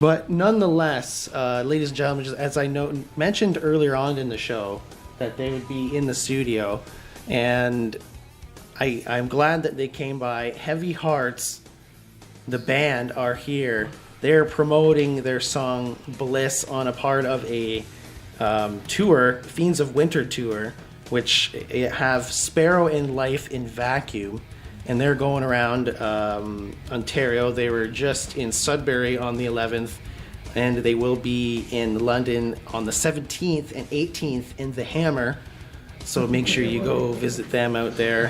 But nonetheless, ladies and gentlemen, just as I mentioned earlier on in the show, that they would be in the studio, and I'm glad that they came by. Heavy Hearts, the band, are here. They're promoting their song Bliss on a part of a tour, Fiends of Winter tour, which have Sparrow in Life in Vacuum, and they're going around Ontario. They were just in Sudbury on the 11th, and they will be in London on the 17th and 18th in the Hammer. So make sure you go visit them out there.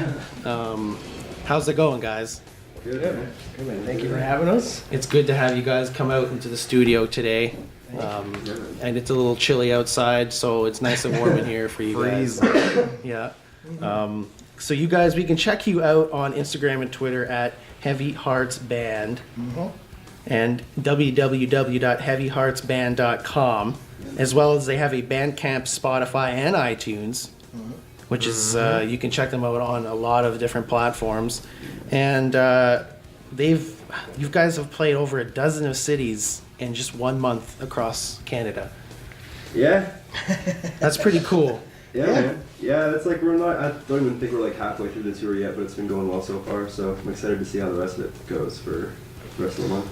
How's it going, guys? Good, man. Good, man. Thank you for having us. It's good to have you guys come out into the studio today. And it's a little chilly outside, so it's nice and warm in here for you guys. Yeah. So you guys, we can check you out on Instagram and Twitter at Heavy Hearts Band and www.heavyheartsband.com, as well as they have a Bandcamp, Spotify, and iTunes, which is you can check them out on a lot of different platforms. And you guys have played over a dozen of cities in just 1 month across Canada. Yeah. That's pretty cool. Yeah, man. Yeah, it's like I don't even think we're like halfway through the tour yet, but it's been going well so far, so I'm excited to see how the rest of it goes for the rest of the month.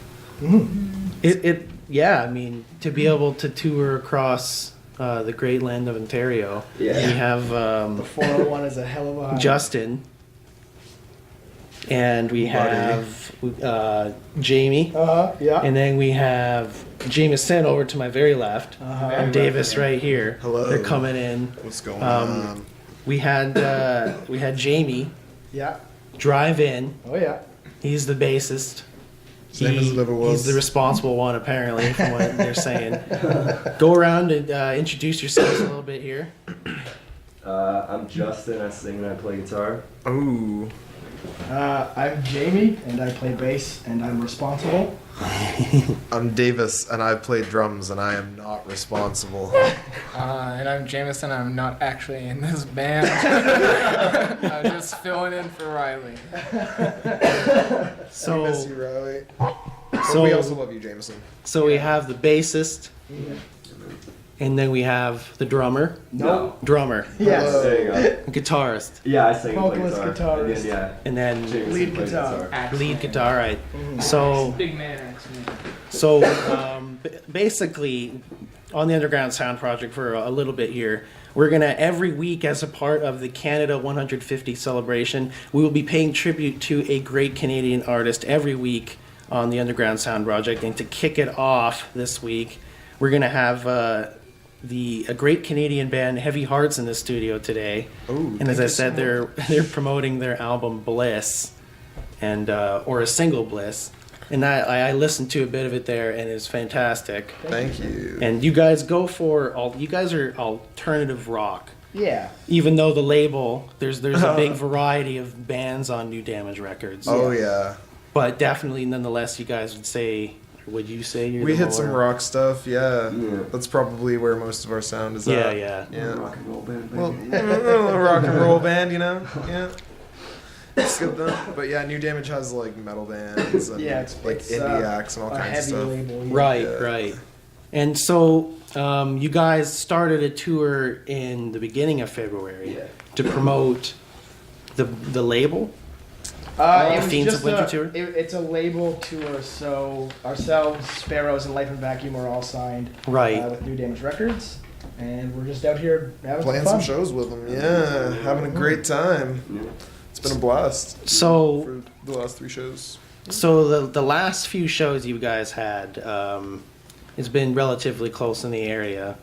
I mean, to be able to tour across the great land of Ontario, we have the 401 is a hell of a hike. Justin, and we have Jamie, and then we have Jameson over to my very left, and Davis right here. Hello. They're coming in. What's going on? We had Jamie. Yeah. Drive in. Oh yeah. He's the bassist. Same as it ever was. He's the responsible one, apparently, from what they're saying. Go around and introduce yourselves a little bit here. I'm Justin. I sing and I play guitar. Ooh. I'm Jamie, and I play bass, and I'm responsible. I'm Davis, and I play drums, and I am not responsible. And I'm Jameson. I'm not actually in this band. I'm just filling in for Riley. I miss you, Riley. So we also love you, Jameson. So we have the bassist, and then we have the drummer. No. Drummer. Yes. There you go. Guitarist. Yeah, I sing and play Vocalist, guitar. guitarist. And then, And then Jameson lead plays guitar. lead guitar, right. So Big man, actually. Basically, on the Underground Sound Project for a little bit here, we're going to, every week as a part of the Canada 150 celebration, we will be paying tribute to a great Canadian artist every week on the Underground Sound Project. And to kick it off this week, we're going to have a great Canadian band, Heavy Hearts, in the studio today. Ooh, and as I said, they're promoting their album Bliss, and or a single Bliss. And I listened to a bit of it there, and it's fantastic. Thank you. And you guys you guys are alternative rock. Yeah. Even though the label, there's a big variety of bands on New Damage Records. Oh, yeah. But definitely, nonetheless, you guys would you say you're We the hit some more- rock stuff, yeah. That's probably where most of our sound is at. Yeah. rock and roll band, baby. Well, a rock and roll band, you know? Yeah. It's good though. But yeah, New Damage has like metal bands and it's like indie acts and all a kinds of heavy stuff. label. Yeah. Right. And so you guys started a tour in the beginning of February to promote the label. It was Fiends of just Winter tour? It's a label tour, so ourselves, Sparrows, and Life in Vacuum are all signed with New Damage Records, and we're just out here having Playing some some shows with them, yeah. Having a great time. It's been a blast. So for the last 3 shows. So the last few shows you guys had, it's been relatively close in the area.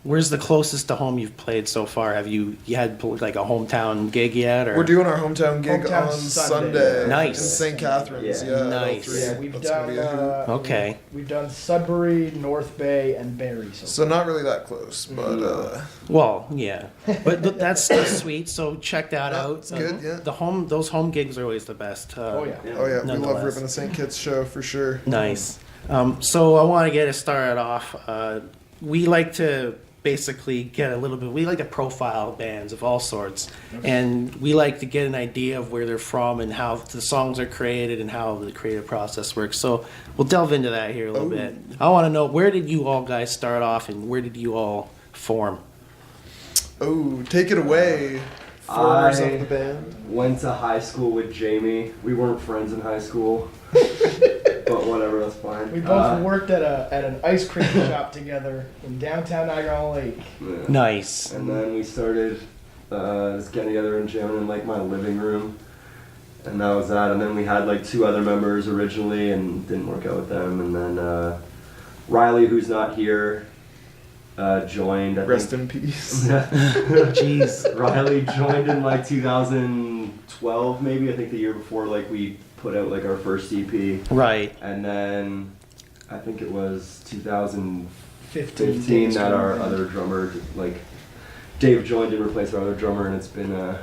Where's the closest to home you've played so far? Have you had like a hometown gig yet? Or? We're doing our hometown gig Hometown on Sunday. Nice. In St. Catharines, Yeah. Nice. Yeah, we've That's gonna be a hoot. Okay. We've done Sudbury, North Bay, and Barrie. So not really that close, but Well, yeah, but that's still sweet. So check that out. it's good, yeah. Those home gigs are always the best. Oh yeah. oh yeah, we love Nonetheless. ripping the St. Kitts show for sure. Nice. So I want to get it started off. We like to basically get a little bit. We like to profile bands of all sorts, and we like to get an idea of where they're from and how the songs are created and how the creative process works. So we'll delve into that here a little bit. I want to know, where did you all guys start off, and where did you all form? Oh, take it away. Formers of the band. Went to high school with Jamie. We weren't friends in high school, but whatever, that's fine. We both worked at an ice cream shop together in downtown Niagara-on-Lake. Yeah. Nice. And then we started just getting together and jamming in like my living room, and that was that. And then we had like 2 other members originally, and didn't work out with them. And then Riley, who's not here, joined. Rest in peace. Jeez. Riley joined in like 2012, maybe. I think the year before, like we put out like our first EP. Right. And then I think it was 2015 that our other drummer, like Dave, joined and replaced our other drummer, and it's been a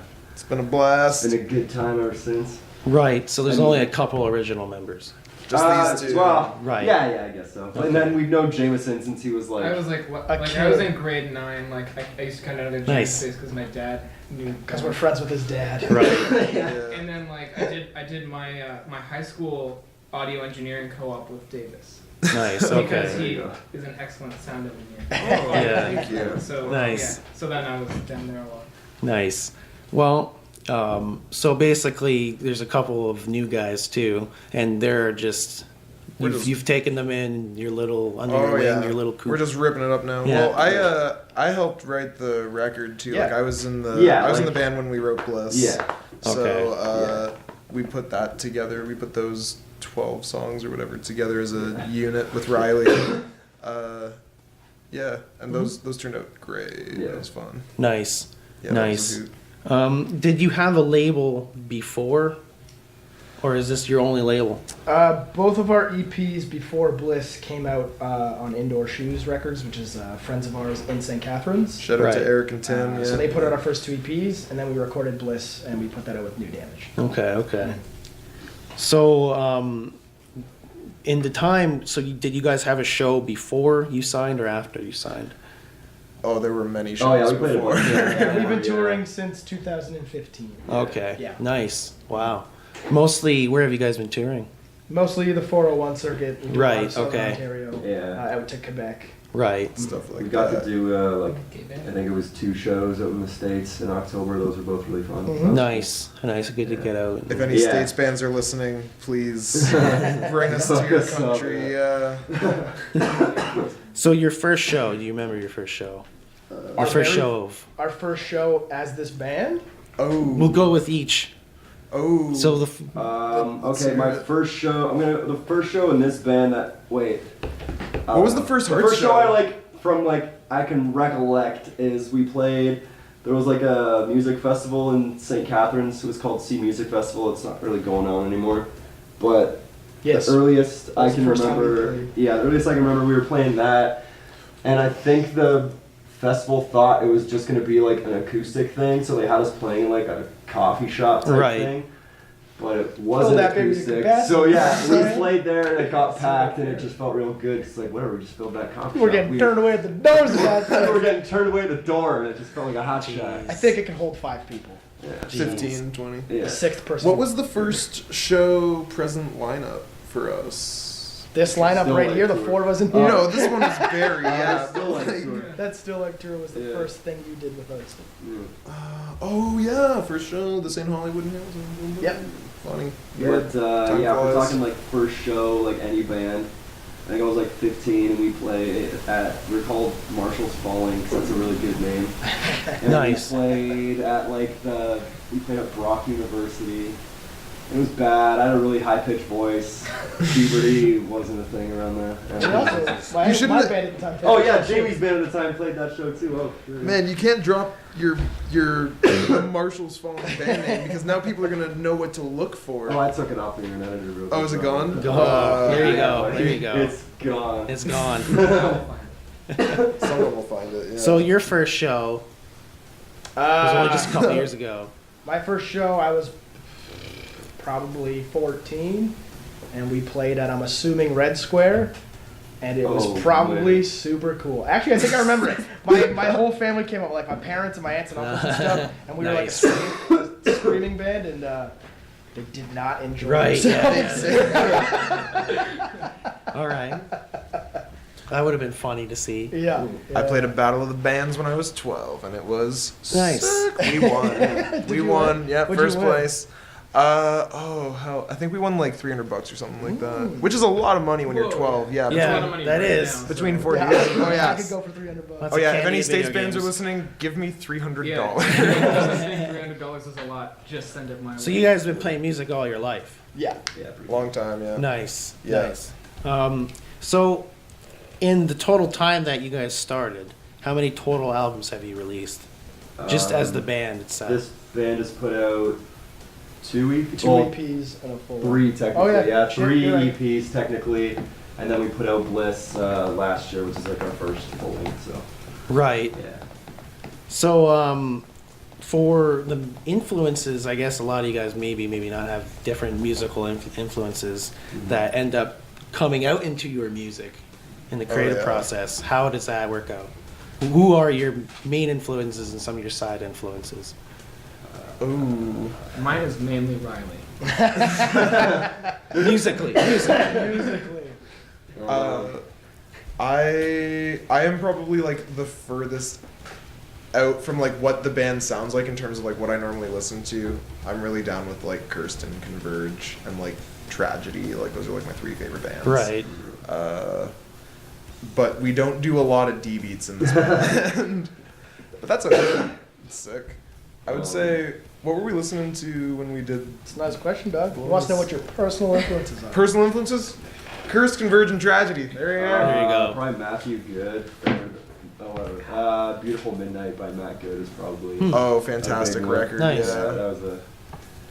blast. been a good time ever since. Right. So there's only a couple original members. Just these 2. Well, Right. Yeah, I guess so. Okay. And then we've known Jameson since he was like. I was like I was in grade 9. Like I used to kind of know their Nice. space because my dad knew. Because we're friends with his dad. Right. And then like I did my my high school audio engineering co-op with Davis. Nice. Because Okay. he There you is an excellent sound engineer. Oh, Yeah. thank you. So Nice. yeah. So then I was down there a lot. Nice. Well, so basically, there's a couple of new guys too, and they're just. You've taken them in your little under your wing, your little coop. We're just ripping it up now. Yeah. Well, I helped write the record too. Yeah. Like I was in the in the band when we wrote Bliss. Yeah. So we put that together. We put those 12 songs or whatever together as a unit with Riley. And those turned out great. Yeah. It was fun. Nice. Yeah, Nice. that was a hoot. Did you have a label before, or is this your only label? Both of our EPs before Bliss came out on Indoor Shoes Records, which is friends of ours in St. Catharines. Shout out Right. to Eric and Tim. Yeah. So they put out our first 2 EPs, and then we recorded Bliss, and we put that out with New Damage. Okay. So, in the time, did you guys have a show before you signed or after you signed? Oh, there were many shows Oh yeah, we played a before. bunch. Yeah, we've been Yeah. touring since 2015. Okay. Yeah. Nice. Wow. Mostly, where have you guys been touring? Mostly the 401 circuit. We do a lot of Right, Southern okay. Ontario, Yeah. out to Quebec. Right. Stuff like We got that. to do like Okay, I man. think it was 2 shows out in the States in October. Those were both really fun. Mhm. Nice. Good to get out. If any Yeah. States bands are listening, please bring us to your Hook us up, country. So your first show, do you remember your first show? Our Your first very- show of. Our first show as this band? We'll Oh. go with each. Oh. So Okay, my first show. The first show in this band that What was the first hard first show show? I I can recollect is we played. There was like a music festival in St. Catharines. It was called Sea Music Festival. It's not really going on anymore, but Yes. the earliest I was can the first time we remember. played. Yeah, the earliest I can remember we were playing that, and I think the festival thought it was just gonna be like an acoustic thing, so they had us playing in like a coffee shop type Right. thing. But it wasn't that baby acoustic. capacity. So yeah, we Right. played there and it got packed and it just felt real good. It's like whatever, we just filled that coffee We're shop. getting turned away at the doors of that we were thing. getting turned away at the door and it just felt like a hot shot. I think it can hold 5 people. Yeah. 15, 20. Yeah. The 6th person. What was the first show present lineup for us? this lineup Still right like here? The tour. 4 of us in here. No, this one was Barry. Yeah. Still like tour. That's Still Like Tour was the Yeah. first thing you did with us. Yeah. Oh yeah, first show, the St. Hollywood Hills. Yep. Funny. But Time yeah, we're flies. talking like first show, like any band. I think I was like 15 and we played we're called Marshall's Falling because that's a really good name. And Nice. we played at we played at Brock University. It was bad. I had a really high pitched voice. Puberty wasn't a thing around there. And also, my, You shouldn't my have- band at the time. Oh yeah, Jamie's band at the time played that show too. Oh, sure. Man, you can't drop your Marshall's Fallen band name because now people are gonna know what to look for. Oh, I took it off the internet. I did a real Oh, good is it job. gone? There you Yeah, go. like, There you go. It's gone. It's gone. Someone will find it. Yeah. So your first show was only just a couple years ago. My first show, I was probably 14, and we played at, I'm assuming, Red Square. And it was Oh, probably man. super cool. Actually, I think I remember it. My whole family came up, like my parents and my aunts and uncles and stuff, and we Nice. were like a screaming band, and they did not enjoy Right, themselves. All right. That would have been funny to see. Yeah. I played a battle of the bands when I was 12, and it was Nice. sick. We won. We you won. win? Yeah, What'd you first win? place. Oh hell! I think we won like $300 or something like that, which is a lot of money when you're Whoa. 12. Yeah. Yeah, a lot of money that right is. now, Between so. 40 Yeah, years. Oh I yeah. could go for $300. That's Oh a yeah. If candy any of States video bands are games. listening, give me $300. Yeah, $300 is a lot. Just send it my way. So you guys have been playing music all your life. Yeah. Yeah, pretty Long time. Yeah. Nice. Yeah. Nice. So in the total time that you guys started, how many total albums have you released? Just as the band itself. This band has put out 2 Two well, EPs and a full. 3 technically. Oh, yeah. Yeah, Shit, 3 you're right. EPs technically, and then we put out Bliss last year, which is like our first full length. So Right. yeah. So for the influences, I guess a lot of you guys maybe not have different musical influences that end up coming out into your music in the creative yeah. process. How does that work out? Who are your main influences and some of your side influences? Ooh. Mine is mainly Riley. Musically. Musically. I am probably like the furthest out from like what the band sounds like in terms of like what I normally listen to. I'm really down with like Kirsten, Converge, and like Tragedy. Like those are like my 3 favorite bands. Right. But we don't do a lot of D beats in this band. But that's okay. It's sick. I would say, what were we listening to when we did It's a nice question, Doug. He wants to know what your personal influences are. personal influences? Curse, Converge, and Tragedy. There you are. There you go. Probably Matthew Good. Beautiful Midnight by Matt Good is probably. Oh, fantastic a big one. record. Nice. Yeah, Yeah. that was a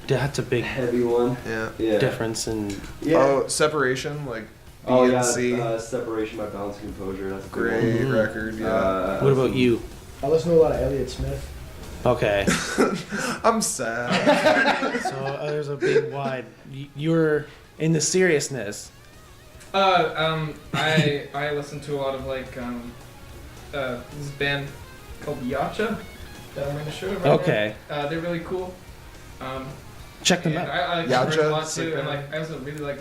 That's a big heavy one. Yeah. Yeah. difference in. Yeah. Oh, Separation, like B Oh and yeah, C. Separation by Balance and Composure. That's a good Great one. record, yeah. What about you? I listen to a lot of Elliott Smith. Okay. I'm sad. So there's a big wide. You're in the seriousness. I listen to a lot of like this band called Yacha that I'm in the show right Okay. now. They're really cool. Check them and out. I like Yacha, Converge a lot sick too, and band. like I also really like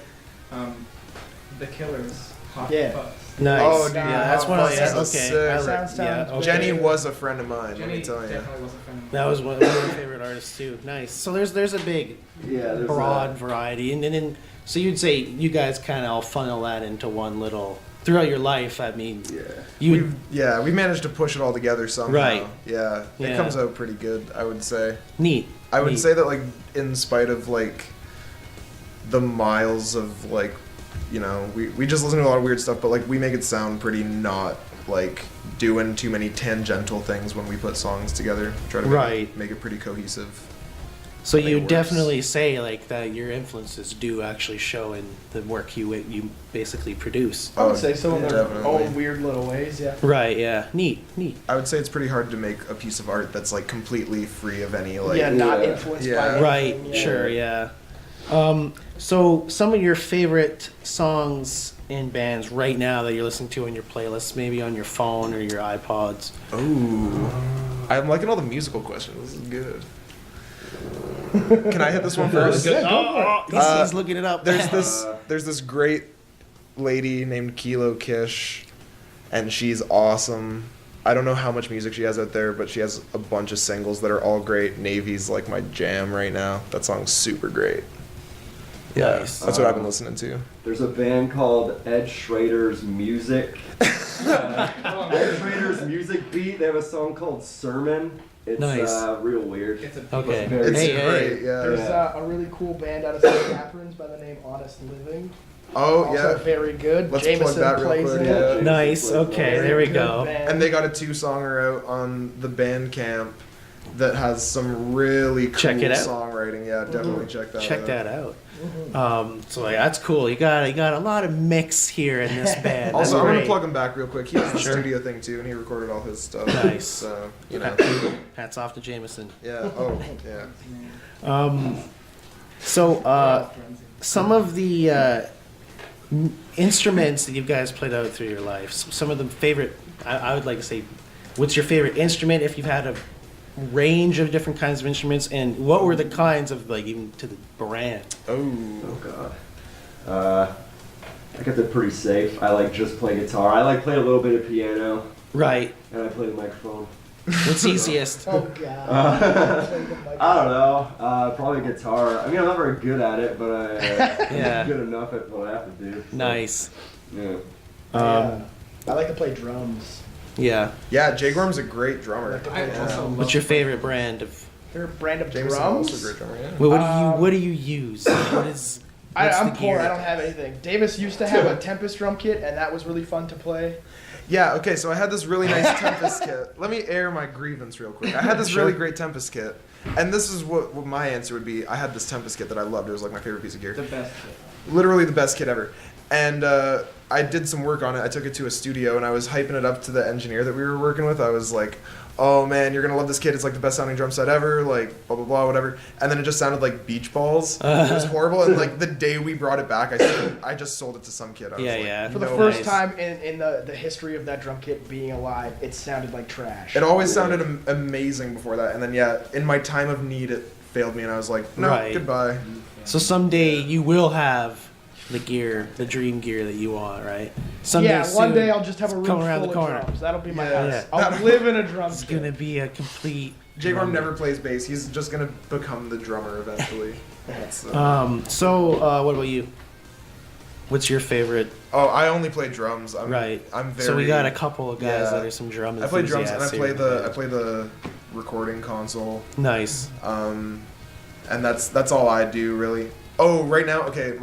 The Killers. Hot Yeah. Fuzz. Nice. Oh, dude, yeah, that's Hot one of Fuzz the. is a Okay. sick- Sounds okay. Jenny was a friend of mine, let Jenny me tell you. definitely was a fan of That was one of my favorite artists too. Nice. So there's a big Yeah, there's broad variety, and then so you'd say you guys kind of all funnel that into one little throughout your life. I mean, Yeah. We managed to push it all together somehow. Right. Yeah, it Yeah. comes out pretty good, I would say. neat. I would Neat. say that like in spite of like the miles of like, you know, we just listen to a lot of weird stuff, but like we make it sound pretty not like doing too many tangential things when we put songs together. Try to Right. make it pretty cohesive. So I think you it works. definitely say like that your influences do actually show in the work you basically produce. I would say so in their definitely. own weird little ways, yeah. Right. Yeah. Neat. I would say it's pretty hard to make a piece of art that's like completely free of any like Yeah, not Yeah. influenced Yeah. by Right. anything, yeah. Sure. Yeah. So some of your favorite songs in bands right now that you're listening to on your playlists, maybe on your phone or your iPods. Ooh. I'm liking all the musical questions. This is good. Can I hit this one first? Yeah, go for it. He's looking it up. There's this great lady named Kilo Kish, and she's awesome. I don't know how much music she has out there, but she has a bunch of singles that are all great. Navy's like my jam right now. That song's super great. Yeah, Nice. that's what I've been listening to. There's a band called Ed Schrader's Music. Ed Schrader's Music Beat. They have a song called Sermon. It's Nice. Real weird. It's a Okay. It's very It's Hey, great, hey. yeah. There's Yeah. a really cool band out of St. Catharines by the name Honest Living. Oh, Also yeah. very good. Let's plug Jameson that real plays quick, in yeah. it. Nice. Okay. Very There we good go. band. And they got a 2-songer out on the Bandcamp that has some really cool Check it out. songwriting. Yeah, definitely check that out. Check that out. So like, that's cool. You got a lot of mix here in this band. Also, That's I'm gonna great. plug him back real quick. He has the Sure. studio thing too, and he recorded all his stuff. Nice. So you know, Hats off to Jameson. yeah. Oh, yeah. So some of the instruments that you guys played out through your life. Some of the favorite. I would like to say, what's your favorite instrument if you've had a range of different kinds of instruments, and what were the kinds of, like, even to the brand? Oh God. I kept it pretty safe. I like just play guitar. I like play a little bit of piano. Right. And I play the microphone. What's easiest? Oh God. I don't know. Probably guitar. I mean, I'm not very good at it, but Yeah. I'm good enough at what I have to do. So. Nice. Yeah. I like to play drums. Yeah. Yeah, Jay Gorm's a great drummer. What's your favorite brand of? Favorite brand of Jameson drums? also a great drummer, yeah. What do you use? What's I'm the poor. gear? I don't have anything. Davis used to have a Tempest drum kit, and that was really fun to play. Yeah, okay, so I had this really nice Tempest kit. Let me air my grievance real quick. I had this really great Tempest kit, and this is what my answer would be. I had this Tempest kit that I loved. It was like my favorite piece of gear. The best kit. Literally the best kit ever. And I did some work on it. I took it to a studio, and I was hyping it up to the engineer that we were working with. I was like, oh man, you're gonna love this kit. It's like the best sounding drum set ever, like blah blah blah, whatever. And then it just sounded like beach balls. It was horrible. And like the day we brought it back, I just sold it to some kid. I was like, For the first time in the history of that drum kit being alive, it sounded like trash. It always sounded amazing before that, and then in my time of need, it failed me, and I was like, no, goodbye. So someday you will have the gear, the dream gear that you want, right? Someday one day I'll just have a room full around the of corner. drums. That'll be my house. Yeah. I'll live in a drum It's kit. gonna be a complete. Jay Gorm never plays bass. He's just gonna become the drummer eventually. So what about you? What's your favorite? Oh, I only play drums. I'm very. So we got a couple of guys that are some drum I play drums and I enthusiasts play the recording console. Nice. And that's all I do really. Oh, right now, okay,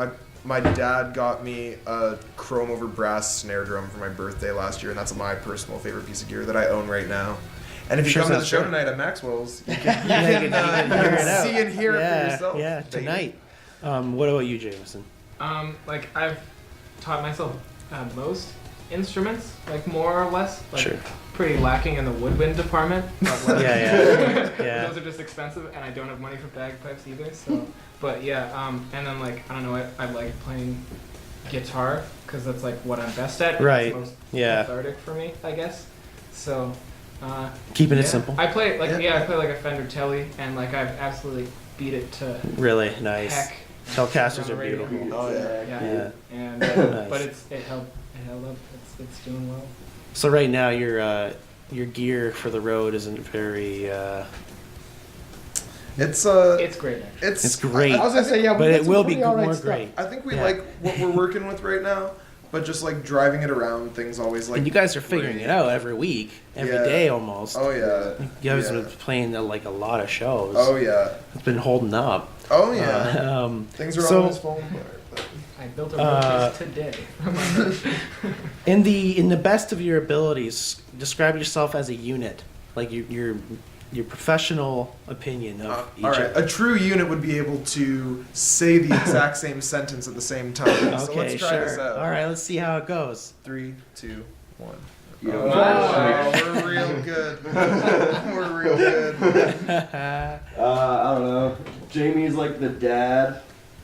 my dad got me a chrome over brass snare drum for my birthday last year, and that's my personal favorite piece of gear that I own right now. And if you come to the show tonight at Maxwell's, you can see and hear it for yourself. Yeah, tonight. What about you, Jameson? Like I've taught myself most instruments, like more or less. Like, pretty lacking in the woodwind department. But like, yeah. Those are just expensive, and I don't have money for bagpipes either. So, but yeah, and then like I don't know, I like playing guitar because that's like what I'm best at. Right. It's most cathartic for me, I guess. So. Keeping it simple. I play like I play like a Fender Telly, and like I've absolutely beat it to really nice. Heck. Telecasters are beautiful. Oh yeah. And Nice. but it held up. It's doing well. So right now your gear for the road isn't very. It's great. Actually. It's great. I was gonna say but it will be more great. I think we like what we're working with right now. But just like driving it around, things always like. And you guys are figuring it out every week, every day almost. Oh yeah. You guys have been playing like a lot of shows. Oh yeah. It's been holding up. Oh yeah. Things are always falling apart. I built a road today. In the best of your abilities, describe yourself as a unit, like your professional opinion of each. All right, a true unit would be able to say the exact same sentence at the same time. So let's try this out. All right, let's see how it goes. 3, 2, 1. Wow. We're real good. We're real good. I don't know. Jamie's like the dad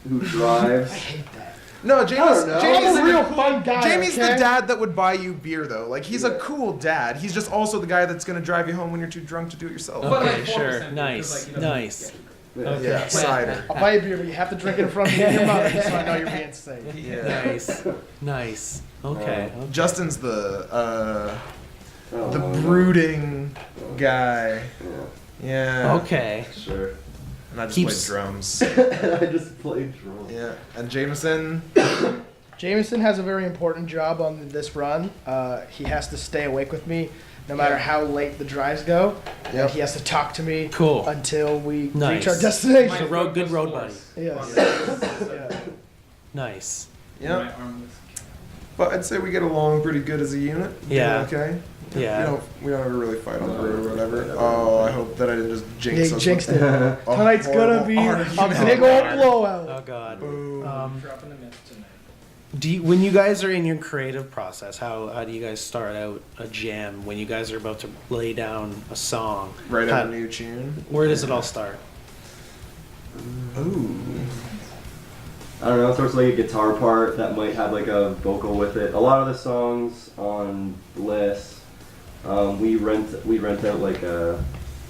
who drives. I hate that. No, Jamie's a real fun guy. Jamie's the dad that would buy you beer, though. Like, he's a cool dad. He's just also the guy that's going to drive you home when you're too drunk to do it yourself. Okay, sure. Nice. Nice. Yeah. Yeah, cider. I'll buy you a beer, but you have to drink it in front of me and your mother, so I know you're being safe. Yeah. Nice. Okay. Justin's the brooding guy. Yeah. Okay. Sure. And I just play drums. I just play drums. Yeah. And Jameson. Jameson has a very important job on this run. He has to stay awake with me no matter how late the drives go. And he has to talk to me until we reach our destination. Good road buddy. Yes. Yeah. Nice. Yeah. But I'd say we get along pretty good as a unit. Yeah. Okay. Yeah. We don't ever really fight on the road or whatever. Oh, I hope that I didn't just jinx us. Jinxed it. Tonight's gonna be a big old blowout. Oh God. Dropping the myth tonight. When you guys are in your creative process, how do you guys start out a jam when you guys are about to lay down a song? Write out a new tune. Where does it all start? Ooh. I don't know, sort of like a guitar part that might have like a vocal with it. A lot of the songs on Bliss, we rent out like a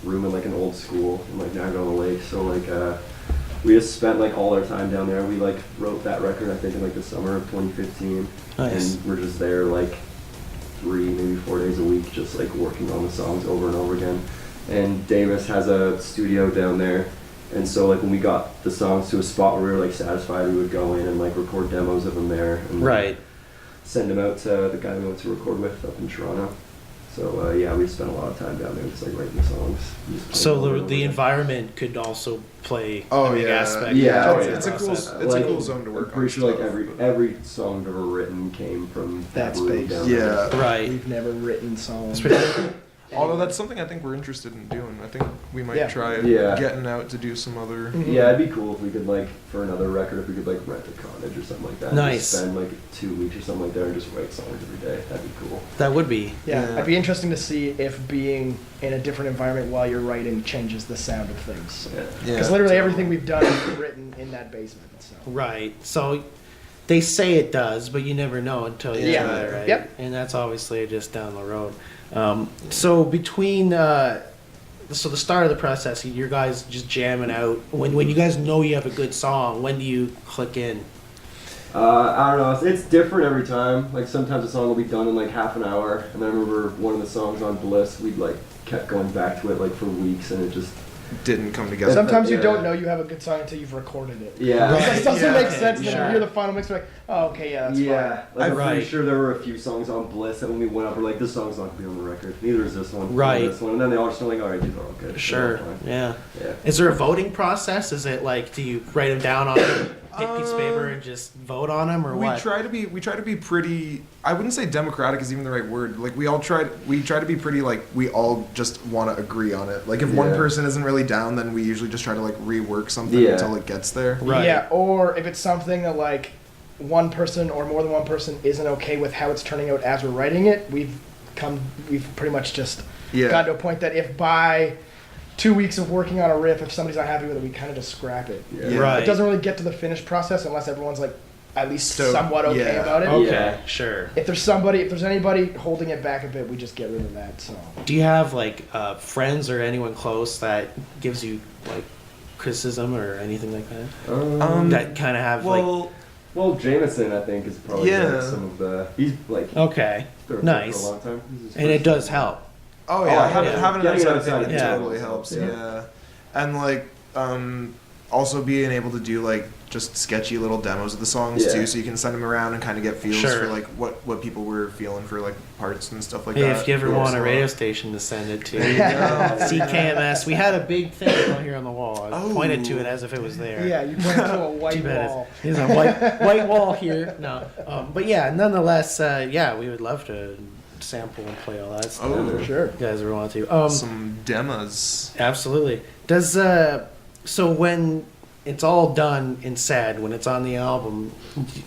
room in like an old school in like Niagara on the Lake. So like we just spent like all our time down there. We like wrote that record I think in like the summer of 2015. Nice. And we're just there like 3, maybe 4 days a week, just like working on the songs over and over again. And Davis has a studio down there. And so like when we got the songs to a spot where we were like satisfied, we would go in and like record demos of them there and Right. send them out to the guy we went to record with up in Toronto. So yeah, we spent a lot of time down there just like writing songs. So the environment could also play a big aspect. Yeah, it's a cool zone to work on. I'm pretty sure like every song I've ever written came from that room space. down there. Right. We've never written songs. Although that's something I think we're interested in doing. I think we might try Yeah. getting out to do some other. Yeah, it'd be cool if we could like for another record if we could like rent a cottage or something like that. Nice. Just spend like 2 weeks or something like that and just write songs every day. That'd be cool. That would be. Yeah, it'd be interesting to see if being in a different environment while you're writing changes the sound of things. Yeah. Because literally everything we've done is written in that basement. So. Right. So they say it does, but you never know until you try it, right? Yep. And that's obviously just down the road. So between so the start of the process, you guys just jamming out. When you guys know you have a good song, when do you click in? I don't know. It's different every time. Like sometimes a song will be done in like half an hour, and I remember one of the songs on Bliss, we'd like kept going back to it like for weeks, and it just didn't come together. Sometimes you don't know you have a good song until you've recorded it. Yeah. It doesn't make sense. Yeah. Then you hear the final mix, you're like, oh, okay, yeah, that's yeah. Like, I'm Right. pretty sure there were a few songs on Bliss that when we went up, we're like, this song's not gonna be on the record. Neither is this one. Right. This one, and then they all just were like, all right, these are all good. Sure. They're all fine. Yeah. Yeah. Is there a voting process? Is it like, do you write them down on a piece of paper and just vote on them, or we what? try to be pretty. I wouldn't say democratic is even the right word. Like we try to be pretty, like we all just want to agree on it. Like if one person isn't really down, then we usually just try to like rework something until it gets there. Right. Yeah, or if it's something that like one person or more than one person isn't okay with how it's turning out as we're writing it, we've pretty much just gotten to a point that if by 2 weeks of working on a riff, if somebody's not happy with it, we kind of just scrap it. Yeah. Right. It doesn't really get to the finished process unless everyone's like at least somewhat okay about it. Okay, sure. If there's anybody holding it back a bit, we just get rid of that. So. Do you have like friends or anyone close that gives you like criticism or anything like that? That kind of have Well, Jameson, I think, is probably like some of the. He's like. Okay. been Nice. For a long time. And it does help. Oh yeah, yeah. having an Getting outside opinion yeah. totally helps. Yeah. Yeah, and like also being able to do like just sketchy little demos of the songs too, so you can send them around and kind of get feels for like what people were feeling for like parts and stuff like Hey, that. if you ever want a radio station to send it to, Yeah. CKMS. We had a big thing out here on the wall. I pointed to it as if it was there. Yeah, you point to a white Too bad wall. There's a white wall here. No, but yeah, nonetheless, we would love to sample and play all that stuff. Oh, for sure. If you guys ever want to. Some demos. Absolutely. Does so when it's all done and said, when it's on the album,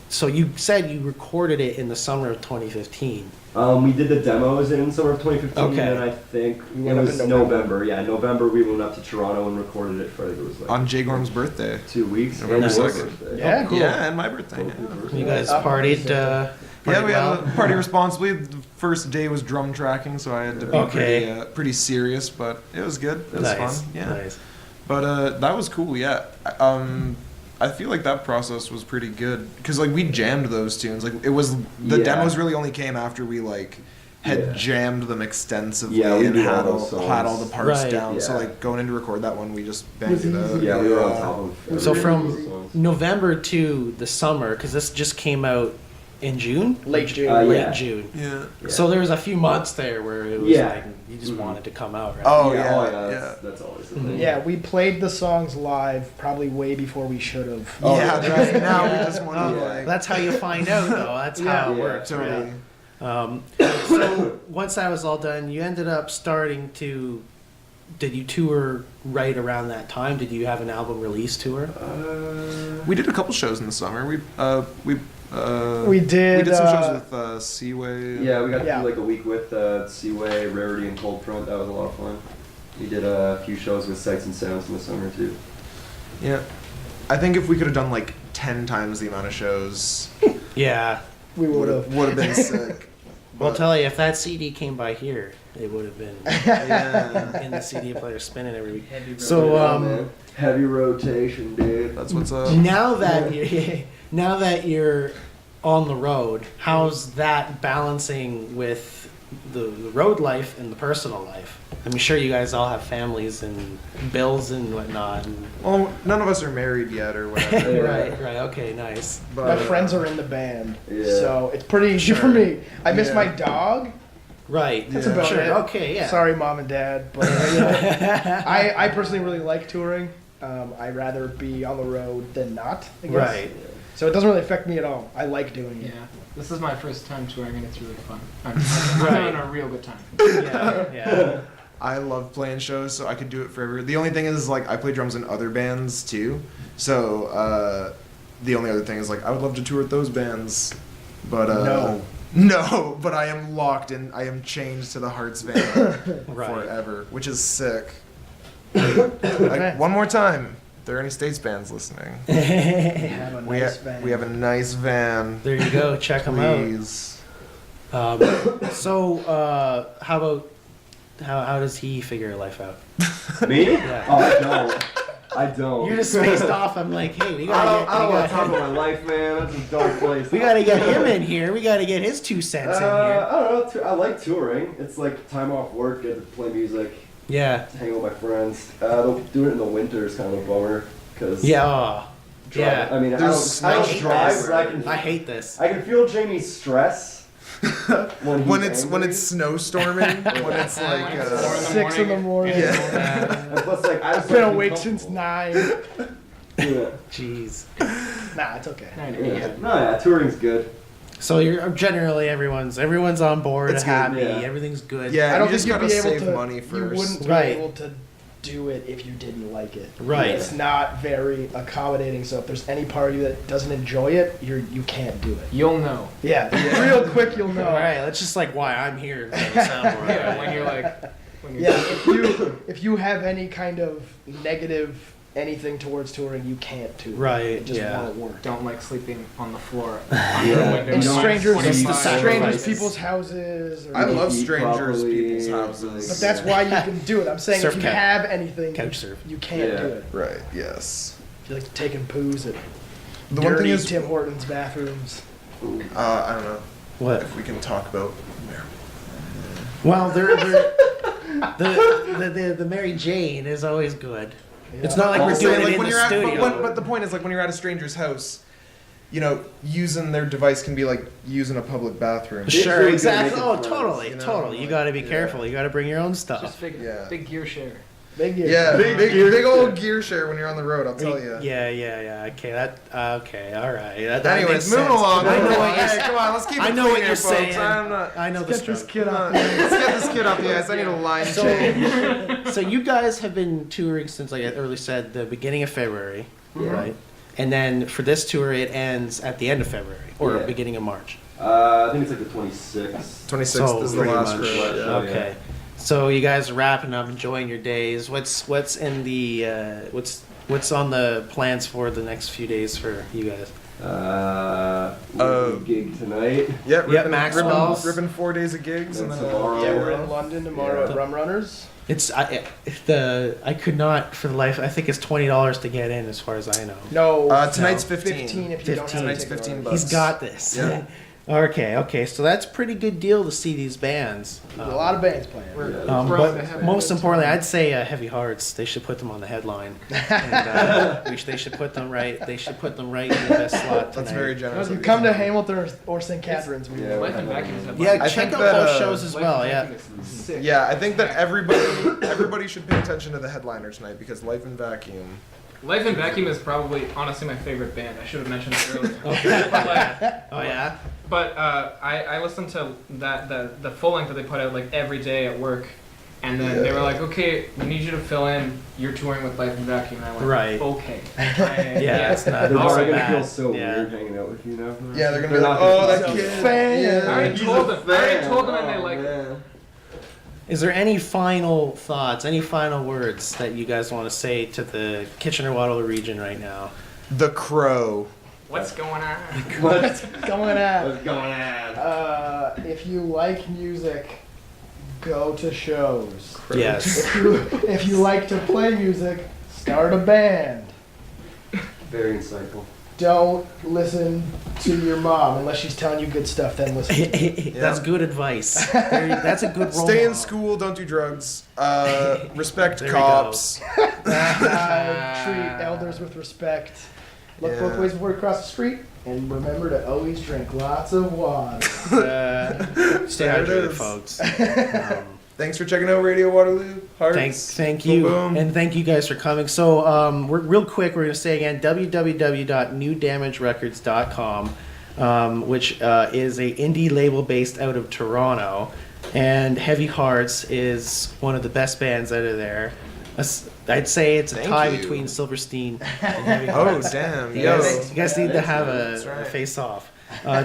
so you said you recorded it in the summer of 2015. We did the demos in summer of 2015, Okay. and I think We it went up was in November. Yeah, November we went up to Toronto and recorded it for I think it was like On Jay Gorham's birthday. 2 weeks. November and your 2nd. birthday. Yeah, cool. Yeah, and my birthday. Both Yeah. your You birthdays. guys partied. Yeah, we well? had a party responsibly. The first day was drum tracking, so I had to be Okay. pretty serious, but it was good. It was Nice. fun. Yeah. Nice. But that was cool. Yeah. I feel like that process was pretty good because like we jammed those tunes. Like it was the demos really only came after we like had jammed them extensively Yeah, we and knew had all those had all the parts Right. down. So Yeah. like going in to record that one, we just banged it out. Yeah, we were on top of. So every from one of those songs. November to the summer, because this just came out in June? Late June. Late Yeah. June. Yeah. Yeah. So there was a few months there where it was like you just wanted to come out, right? Oh yeah, yeah. that's always the thing. Yeah, we played the songs live probably way before we should have. Oh, Yeah, yeah. right now we just want to Yeah. like That's how you find out, though. That's how it Yeah, works. totally. Right? So once that was all done, you ended up starting to. Did you tour right around that time? Did you have an album release tour? We did a couple shows in the summer. We We did. we did some shows with Seaway. Yeah, we got to Yeah. do like a week with Seaway, Rarity, and Cold Front. That was a lot of fun. We did a few shows with Sights and Sounds in the summer too. Yeah. I think if we could have done like 10 times the amount of shows. Yeah. We would have been sick. Well, I'll tell you, if that CD came by here, it would have been in the CD player spinning every week. So, heavy rotation, dude. That's what's up. now that you're on the road, how's that balancing with the road life and the personal life? I'm sure you guys all have families and bills and whatnot. Well, none of us are married yet or whatever. Right. Okay, nice. But, my friends are in the band, Yeah. so it's pretty easy for me. I miss my dog. Right. That's about it. Okay, yeah. Sorry, mom and dad, but I personally really like touring. I'd rather be on the road than not, I guess. Right. So it doesn't really affect me at all. I like doing it. Yeah. This is my first time touring and it's really fun. I'm Right. having a real good time. Yeah. I love playing shows, so I could do it forever. The only thing is, like, I play drums in other bands too. So the only other thing is, like, I would love to tour with those bands, but no. But I am locked in. I am chained to the Hearts van Right. forever, which is sick. Like, one more time. If there are any States bands listening, We have a nice van. we have a nice van. There you go. Check them Please. out. How about how does he figure life out? Me? Yeah. Oh, I don't. You're just spaced off. I'm like, hey, we I gotta don't want to talk get about my life, man. That's a dark place. we gotta get him in here. We gotta get his 2 cents in here. I don't know. I like touring. It's like time off work, get to play music, Yeah. hang with my friends. Doing it in the winter is kind of a bummer because Yeah. Yeah. I mean, I There's don't snow drive, this. but I hate this. I can feel Jamie's stress When it's snowstorming, when it's like 6 in the morning. And plus, like, I've been awake since 9. Yeah. Jeez. Nah, it's okay. No, touring's good. So you're generally everyone's on board, It's good, happy, yeah. everything's good. Yeah, I don't you just think you'd gotta be able save to. money You first. wouldn't be Right. able to do it if you didn't like it. Right. It's not very accommodating. So if there's any part of you that doesn't enjoy it, you can't do it. You'll know. Yeah, real quick you'll know. All right, that's just like why I'm here. To soundboard. Yeah, when you're like, Yeah, if you have any kind of negative anything towards touring, you can't tour. Right, It just yeah. won't work. don't like sleeping on the floor. Yeah. In strangers, sacrifices. people's houses. Or I love Eat strangers' properly, people's houses. But that's why you can do it. I'm saying Surf if you cat. have anything, Couch surf. you can't Yeah. do it. Right. Yes. If you like taking poos at The one dirty thing is, Tim Hortons bathrooms. I don't know What? if we can talk about. Well, the Mary Jane is always good. It's not like I'm we're just doing saying, it like, in when the you're at, studio. but the point is, like, when you're at a stranger's house, you know, using their device can be like using a public bathroom. Sure, Really exactly. good Oh, making friends, totally, you know, totally. You like, got to be yeah. careful. You got to bring your own stuff. Just big gear share. Big gear. Yeah, Big big gear old gear share when you're on the road. I'll tell you. Yeah. Okay, okay, all right. That Anyways, makes moving sense. along. I know Moving what along. you're Hey, come on, let's keep it I know clean what here, you're folks. saying. I'm not. I know the Get this struggle. kid off. Let's get this kid off the ice. I need a line change. So you guys have been touring since, like I earlier said, the beginning of February, right? And then for this tour, it ends at the end of February or Yeah. beginning of March. I think it's like the 26th. 26th So is the pretty last much. road. Yeah. Okay. So you guys are wrapping up, enjoying your days. What's in the what's on the plans for the next few days for you guys? Gig tonight. Yeah, ripping, Maxwell's. ripping 4 days of gigs and And then tomorrow. Yeah, we're in London tomorrow Yeah. at Rum Runners. I could not for the life. I think it's $20 to get in, as far as I know. No, tonight's no, 15. if you don't have 15. Tonight's ticket 15 already. bucks. He's got this. Yeah. Okay. So that's a pretty good deal to see these bands. There's a lot of bands playing. Yeah. But most importantly, I'd say Heavy Hearts. They should put them on the headline. And, they should put them right. They should put them right in the best slot tonight. That's very generous. You of come to Hamilton or St. Catharines. Yeah. Life and Vacuum is Yeah, I check think out that, those shows as well. Yeah. Sick. Yeah, I think that everybody should pay attention to the headliner tonight because Life in Vacuum. Life and Vacuum is probably honestly my favorite band. I should have mentioned it earlier. Okay. But like, Oh yeah. but I listened to the full length that they put out like every day at work, and then they were like, okay, we need you to fill in. You're touring with Life and Vacuum, and I went, Right. okay. Yeah, it's not. They're all probably right. gonna feel bad. so Yeah. weird hanging out with you now. Yeah, they're gonna be They're like, not oh, gonna that feel kid. fan. Yeah. I already told them. I already told them, and they Oh, like. man. Is there any final thoughts, any final words that you guys want to say to the Kitchener-Waterloo region right now? The Crow. What's going on? What's Going on? What's going on? If you like music, go to shows. Yes. If you like to play music, start a band. Very insightful. Don't listen to your mom unless she's telling you good stuff. Then listen. That's good advice. That's a good role Stay in model. school, don't do drugs. Respect There we cops. Treat elders with respect. Look both Yeah. ways before you cross the street, and remember to always drink lots of water. Stay There it hydrated, is. folks. Thanks for checking out Radio Waterloo. Hearts. Thank you, Boom, boom. and thank you guys for coming. So, we're real quick. We're going to say again, www.newdamagerecords.com, which is a indie label based out of Toronto, and Heavy Hearts is one of the best bands out of there. I'd say it's a Thank tie you. between Silverstein and Heavy Oh, Hearts. damn. You Yo. guys need to have That's a right. face off.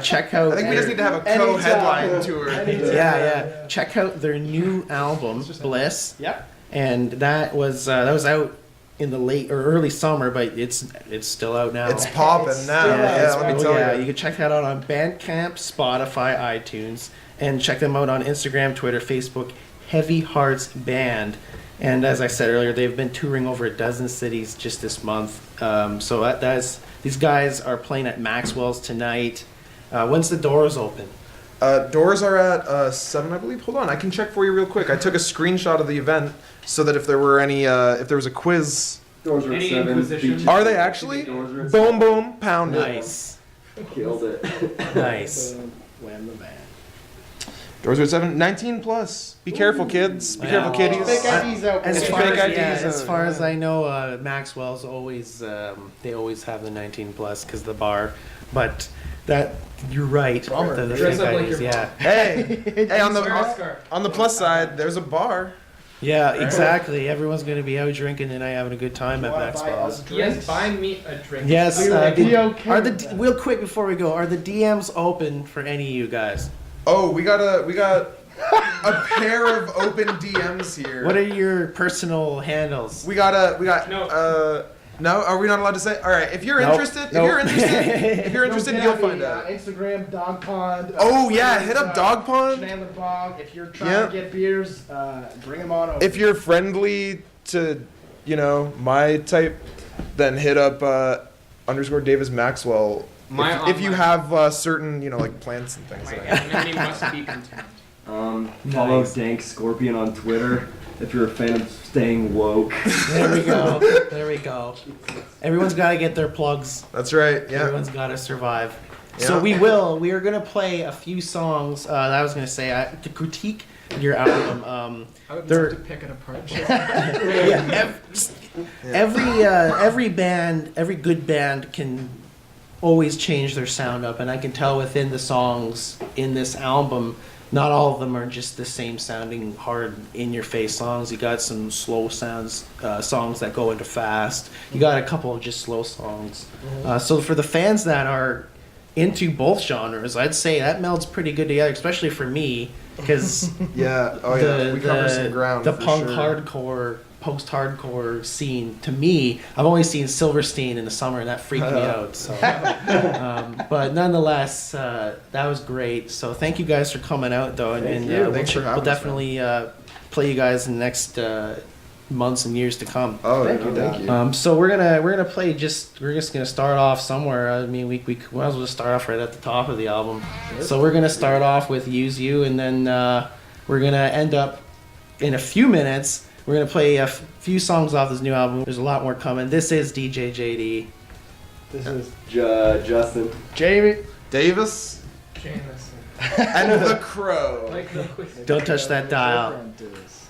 Check out. I think we just need to have a Anytime. co-headline tour. Yeah. Check out their new album, Bliss. Yep. And that was out in the late or early summer, but it's still out now. It's popping It's now. still- Yeah, let me Oh, tell yeah, you. you can check that out on Bandcamp, Spotify, iTunes, and check them out on Instagram, Twitter, Facebook. Heavy Hearts Band. And as I said earlier, they've been touring over a dozen cities just this month. So these guys are playing at Maxwell's tonight. When's the doors open? Doors are at 7, I believe. Hold on, I can check for you real quick. I took a screenshot of the event so that if there were any, if there was a quiz. Doors are at Any 7. inquisition? Beaches- Are they actually? Doors are at Boom, boom, pound it. Nice. 7. Killed it. Nice. Wham the man. Doors are at 7. 19 plus. Be careful, kids. Be careful, Yeah. kiddies. Fake IDs out. As boys. far Fake as, IDs as out, far yeah. as I know, Maxwell's always they always have the 19 plus because the bar. But that you're right. Bummer. The Dress fake up like IDs, your yeah, Hey, hey, on Wear a the scarf. on the plus side, there's a bar. yeah, exactly. Everyone's going to be out drinking tonight, having a good time at Wanna buy Maxwell's. us drinks? Yes, buy me a drink. Yes, We will be okay are with the that. real quick before we go? Are the DMs open for any of you guys? Oh, we got a pair of open DMs here. What are your personal handles? We got No. no, are we not allowed to say? All right, if you're Nope. interested, Nope. if you're Don't interested, get you'll at me, find out. Instagram, Dog Pond. Oh yeah, hit up Dog Pond. Chandler Bog. If you're trying Yeah. to get beers, bring them on over. If you're friendly to, my type, then hit up _ Davis Maxwell. My If you online- have certain, like plants and things. My Like that. anonymity must be content. Follow Nice. Dank Scorpion on Twitter if you're a fan of staying woke. There we go. There we go. Everyone's got to get their plugs. That's right. Yeah. Everyone's got to survive. Yeah. So we are going to play a few songs that I was going to say to critique your album. I would They're- love to pick it apart. Every band, every good band can always change their sound up, and I can tell within the songs in this album, not all of them are just the same sounding hard in your face songs. You got some slow songs that go into fast. You got a couple of just slow songs. So for the fans that are into both genres, I'd say that melds pretty good together, especially for me, because Yeah. Oh yeah. We cover some ground. the for punk sure. hardcore, post-hardcore scene, to me, I've only seen Silverstein in the summer, and that freaked me out. So, but nonetheless, that was great. So thank you guys for coming out, though, and, Thank and you. Thanks for we'll having us, definitely play you guys in the next months and years to come. Oh, Thank you, thank Don. you. So we're gonna play we're just gonna start off somewhere. I mean, we might as well just start off right at the top of the album. So we're gonna start off with "Use You," and then we're gonna end up in a few minutes. We're gonna play a few songs off this new album. There's a lot more coming. This is DJJD. This is Justin. Jamie. Davis Jameson. and the Crow. Like the quiz. Don't touch that dial. Girlfriend to this.